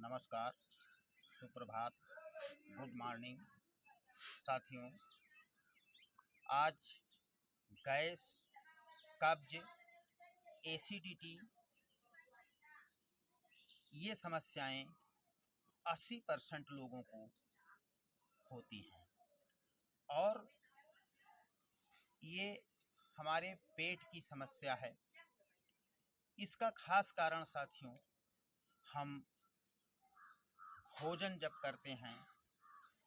नमस्कार, सुप्रभात, good morning साथियों। आज गैस, कब्ज, एसिडिटी ये समस्याएं 80% लोगों को होती हैं और ये हमारे पेट की समस्या है। इसका खास कारण साथियों, हम भोजन जब करते हैं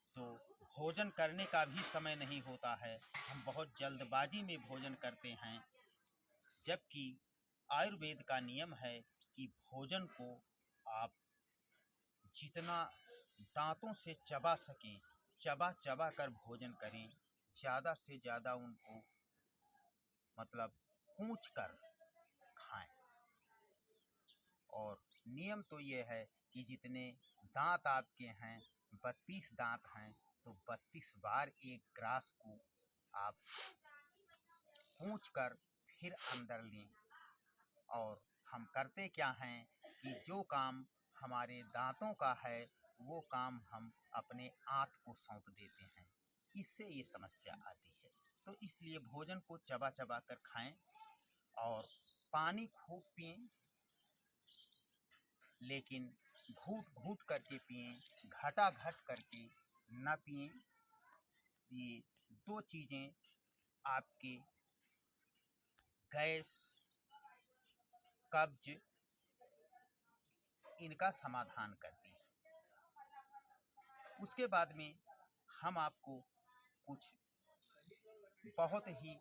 तो भोजन करने का भी समय नहीं होता है। हम बहुत जल्दबाजी में भोजन करते हैं, जबकि आयुर्वेद का नियम है कि भोजन को आप जितना दांतों से चबा सकें, चबा चबा कर भोजन करें। ज़्यादा से ज़्यादा उनको पूंछ कर खाएं। और नियम तो ये है कि जितने दांत आपके हैं, 32 दांत हैं, तो 32 बार एक ग्रास को आप पूंछ कर फिर अंदर लें। और हम करते क्या हैं कि जो काम हमारे दांतों का है वो काम हम अपने आंत को सौंप देते हैं। इससे ये समस्या आती है। तो इसलिए भोजन को चबा चबा कर खाएं और पानी खूब पिएं, लेकिन घूट घूट करके पिएं, घटा घट करके न पिएं। ये दो चीज़ें आपके गैस, कब्ज इनका समाधान करती हैं। उसके बाद में हम आपको कुछ बहुत ही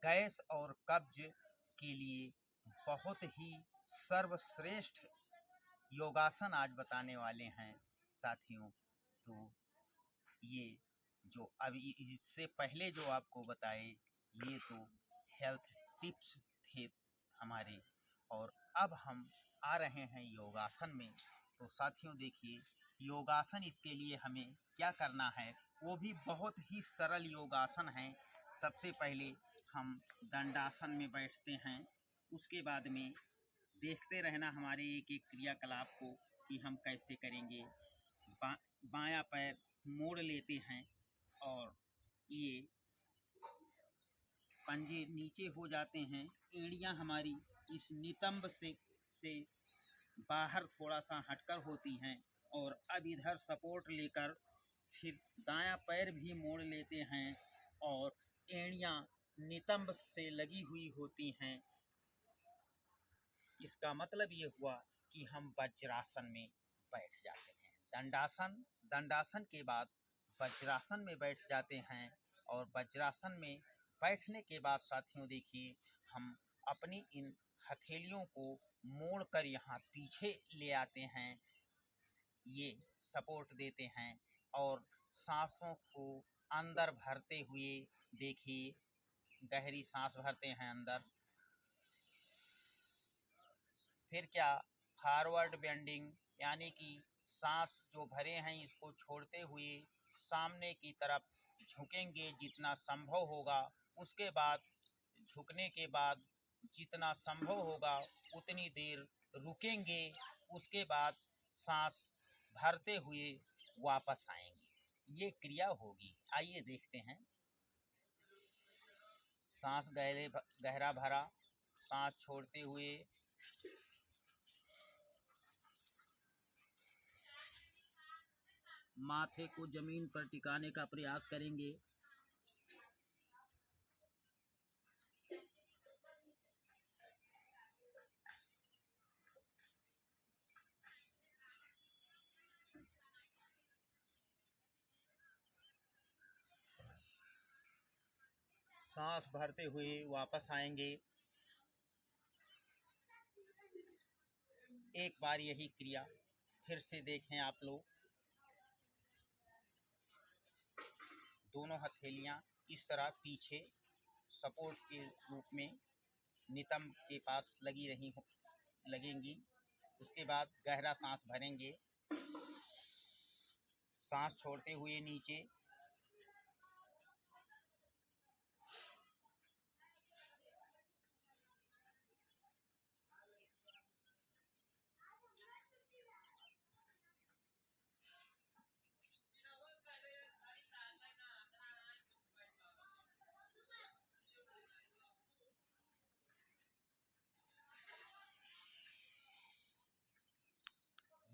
गैस और कब्ज के लिए बहुत ही सर्वश्रेष्ठ योगासन आज बताने वाले हैं साथियों। तो ये जो अभी इससे पहले जो आपको बताए, ये तो हेल्थ टिप्स थे हमारे, और अब हम आ रहे हैं योगासन में। तो साथियों देखिए, योगासन इसके लिए हमें क्या करना है, वो भी बहुत ही सरल योगासन है। सबसे पहले हम दंडासन में बैठते हैं। उसके बाद में देखते रहना हमारे एक एक क्रियाकलाप को कि हम कैसे करेंगे। बायां पैर मोड़ लेते हैं और ये पंजे नीचे हो जाते हैं। एड़ियां हमारी इस नितंब से बाहर थोड़ा सा हटकर होती हैं। और अब इधर सपोर्ट लेकर फिर दायां पैर भी मोड़ लेते हैं और एड़ियां नितंब से लगी हुई होती हैं। इसका मतलब ये हुआ कि हम वज्रासन में बैठ जाते हैं। दंडासन के बाद वज्रासन में बैठ जाते हैं। और वज्रासन में बैठने के बाद साथियों देखिए, हम अपनी इन हथेलियों को मोड़ कर यहाँ पीछे ले आते हैं, ये सपोर्ट देते हैं और सांसों को अंदर भरते हुए देखिए, गहरी सांस भरते हैं अंदर। फिर क्या, फॉरवर्ड बेंडिंग, यानी कि सांस जो भरे हैं इसको छोड़ते हुए सामने की तरफ झुकेंगे जितना संभव होगा। उसके बाद झुकने के बाद जितना संभव होगा उतनी देर रुकेंगे। उसके बाद सांस भरते हुए वापस आएंगे। ये क्रिया होगी। आइए देखते हैं। सांस गहरा भरा, सांस छोड़ते हुए माथे को जमीन पर टिकाने का प्रयास करेंगे। सांस भरते हुए वापस आएंगे। एक बार यही क्रिया फिर से देखें आप लोग। दोनों हथेलियां इस तरह पीछे सपोर्ट के रूप में नितंब के पास लगेंगी। उसके बाद गहरा सांस भरेंगे, सांस छोड़ते हुए नीचे।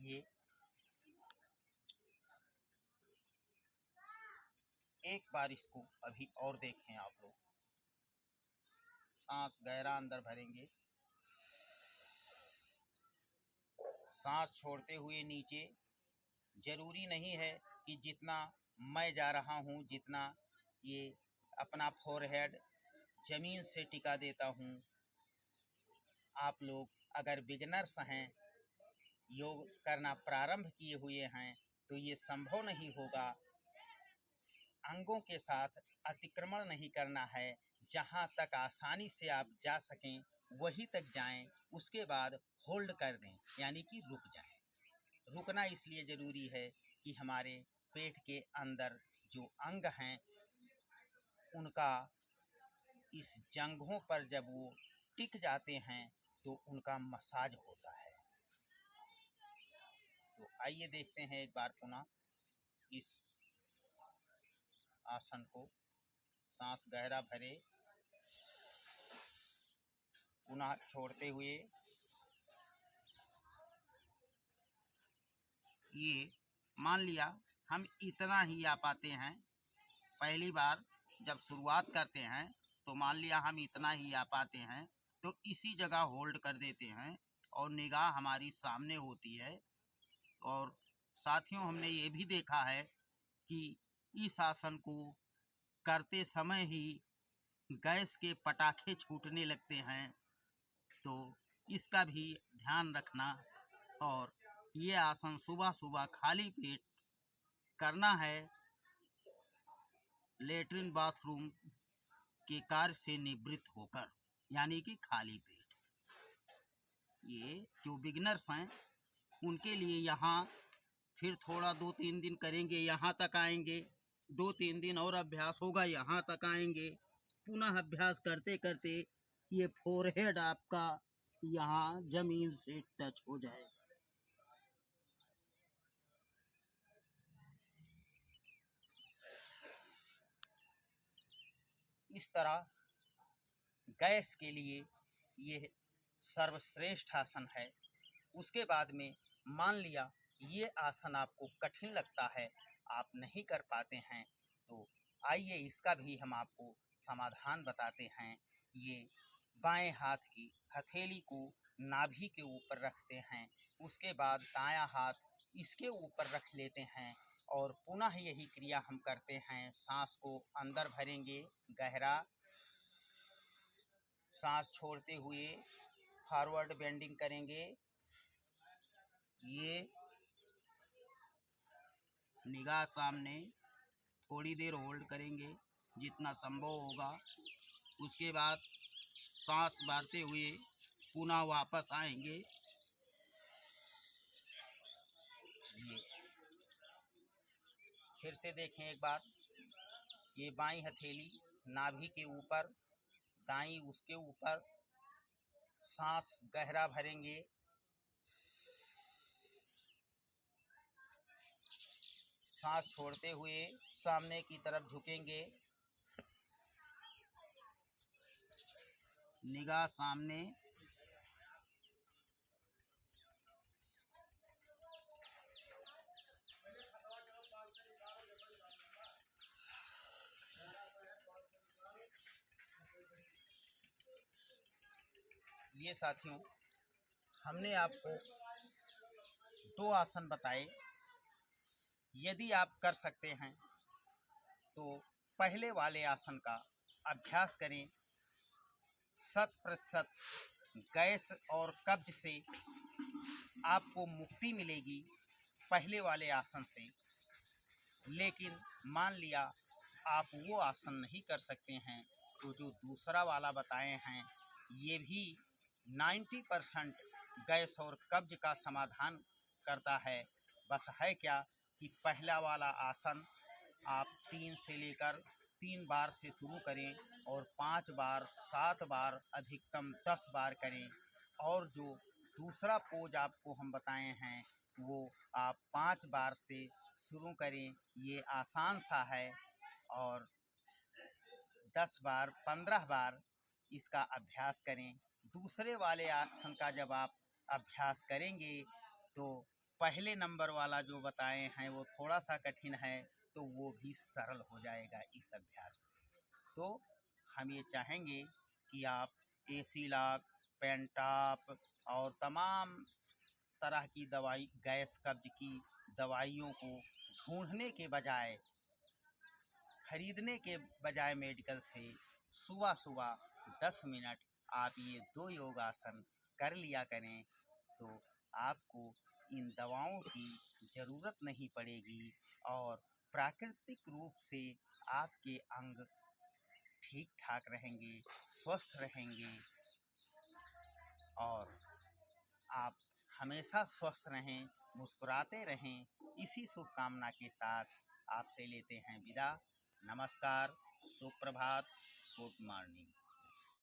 ये एक बार इसको अभी और देखें आप लोग। सांस गहरा अंदर भरेंगे, सांस छोड़ते हुए नीचे। जरूरी नहीं है कि जितना मैं जा रहा हूँ, जितना ये अपना फोरहेड जमीन से टिका देता हूँ, आप लोग अगर बिगनर्स हैं, योग करना प्रारंभ किए हुए हैं, तो ये संभव नहीं होगा। अंगों के साथ अतिक्रमण नहीं करना है। जहाँ तक आसानी से आप जा सकें वहीं तक जाएं, उसके बाद होल्ड कर दें, यानी कि रुक जाएं। रुकना इसलिए ज़रूरी है कि हमारे पेट के अंदर जो अंग हैं उनका इस जंघों पर जब वो टिक जाते हैं तो उनका मसाज होता है। तो आइए देखते हैं एक बार पुनः इस आसन को। सांस गहरा भरे, पुनः छोड़ते हुए। ये मान लिया हम इतना ही आ पाते हैं। पहली बार जब शुरुआत करते हैं तो मान लिया हम इतना ही आ पाते हैं, तो इसी जगह होल्ड कर देते हैं और निगाह हमारी सामने होती है। और साथियों, हमने ये भी देखा है कि इस आसन को करते समय ही गैस के पटाखे छूटने लगते हैं, तो इसका भी ध्यान रखना। और ये आसन सुबह सुबह खाली पेट करना है, लेटरिन बाथरूम के कार्य से निवृत्त होकर, यानी कि खाली पेट। ये जो बिगनर्स हैं उनके लिए यहाँ फिर थोड़ा 2-3 दिन करेंगे, यहाँ तक आएंगे, 2-3 दिन और अभ्यास होगा, यहाँ तक आएंगे। पुनः अभ्यास करते करते ये फोरहेड आपका यहाँ जमीन से टच हो जाएगा। इस तरह गैस के लिए ये सर्वश्रेष्ठ आसन है। उसके बाद में मान लिया ये आसन आपको कठिन लगता है, आप नहीं कर पाते हैं, तो आइए इसका भी हम आपको समाधान बताते हैं। ये बाएं हाथ की हथेली को नाभि के ऊपर रखते हैं, उसके बाद दायां हाथ इसके ऊपर रख लेते हैं और पुनः यही क्रिया हम करते हैं। सांस को अंदर भरेंगे गहरा, सांस छोड़ते हुए फॉरवर्ड बेंडिंग करेंगे। ये निगाह सामने, थोड़ी देर होल्ड करेंगे जितना संभव होगा। उसके बाद सांस भरते हुए पुनः वापस आएंगे। ये फिर से देखें एक बार। ये बाईं हथेली नाभि के ऊपर, दाईं उसके ऊपर, सांस गहरा भरेंगे, सांस छोड़ते हुए सामने की तरफ झुकेंगे, निगाह सामने। ये साथियों, हमने आपको 2 आसन बताए। यदि आप कर सकते हैं तो पहले वाले आसन का अभ्यास करें। 100% गैस और कब्ज से आपको मुक्ति मिलेगी पहले वाले आसन से। लेकिन मान लिया आप वो आसन नहीं कर सकते हैं, तो जो दूसरा वाला बताए हैं ये भी 90% गैस और कब्ज का समाधान करता है। बस है क्या कि पहला वाला आसन आप 3 से लेकर 3 बार से शुरू करें और 5 बार, 7 बार, अधिकतम 10 बार करें। और जो दूसरा पोज आपको हम बताए हैं वो आप 5 बार से शुरू करें। ये आसान सा है और 10 बार, 15 बार इसका अभ्यास करें। दूसरे वाले आसन का जब आप अभ्यास करेंगे तो पहले नंबर वाला जो बताए हैं वो थोड़ा सा कठिन है, तो वो भी सरल हो जाएगा इस अभ्यास से। तो हम ये चाहेंगे कि आप एसी लॉक, पेंटॉप और तमाम तरह की दवाई, गैस कब्ज की दवाइयों को ढूंढने के बजाय, खरीदने के बजाय मेडिकल से सुबह सुबह 10 मिनट आप ये 2 योगासन कर लिया करें, तो आपको इन दवाओं की ज़रूरत नहीं पड़ेगी और प्राकृतिक रूप से आपके अंग ठीक ठाक रहेंगे, स्वस्थ रहेंगे और आप हमेशा स्वस्थ रहें, मुस्कुराते रहें। इसी शुभकामना के साथ आपसे लेते हैं विदा। नमस्कार, सुप्रभात, गुड मॉर्निंग।